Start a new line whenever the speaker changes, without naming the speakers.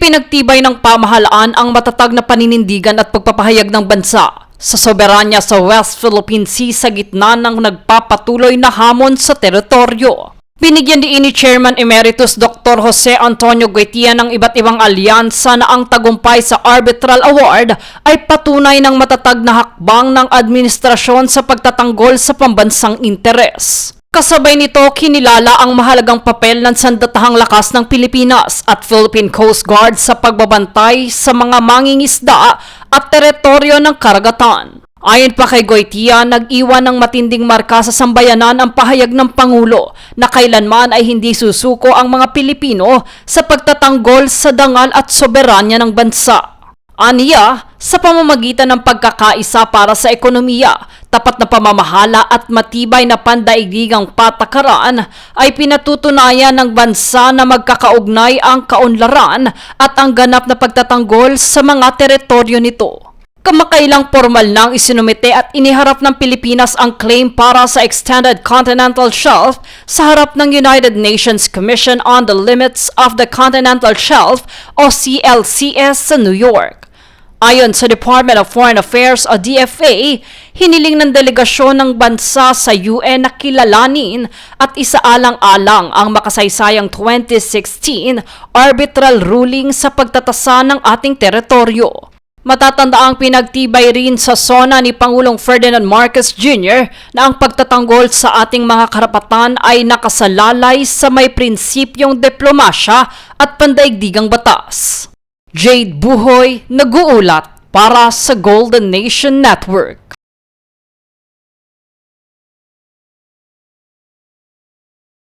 Ipinagtibay ng pamahalaan ang matatag na paninindigan at pagpapahayag ng bansa sa soberanya sa West Philippine Sea sa gitna ng nagpapatuloy na hamon sa teritoryo. Binigyan din ni Chairman Emeritus Dr. Jose Antonio Goitia ng iba't ibang alyansa na ang tagumpay sa Arbitral Award ay patunay ng matatag na hakbang ng administrasyon sa pagtatanggol sa pambansang interes. Kasabay nito, kinilala ang mahalagang papel ng sandatahang lakas ng Pilipinas at Philippine Coast Guard sa pagbabantay sa mga mangingisda at teritoryo ng karagatan. Ayon pa kay Goitia, nag-iwan ng matinding marka sa sambayanan ang pahayag ng Pangulo na kailanman ay hindi susuko ang mga Pilipino sa pagtatanggol sa dangal at soberanya ng bansa. Aniya, sa pamamagitan ng pagkakaisa para sa ekonomiya, tapat na pamamahala at matibay na pandaigdigang patakaran ay pinatutunayan ng bansa na magkakaugnay ang kaunlaran at ang ganap na pagtatanggol sa mga teritoryo nito. Kamakailang formal nang isinumite at iniharap ng Pilipinas ang claim para sa Extended Continental Shelf sa harap ng United Nations Commission on the Limits of the Continental Shelf o CLCS sa New York. Ayon sa Department of Foreign Affairs o DFA, hiniling ng delegasyon ng bansa sa UN na kilalanin at isaalang-alang ang makasaysayang 2016 arbitral ruling sa pagtatasa ng ating teritoryo. Matatandaang pinagtibay rin sa SONA ni Pangulong Ferdinand Marcos Jr. na ang pagtatanggol sa ating mga karapatan ay nakasalalay sa may prinsipyong diplomasya at pandaigdigang batas. Jade Buhoy, nag-uulat para sa Golden Nation Network.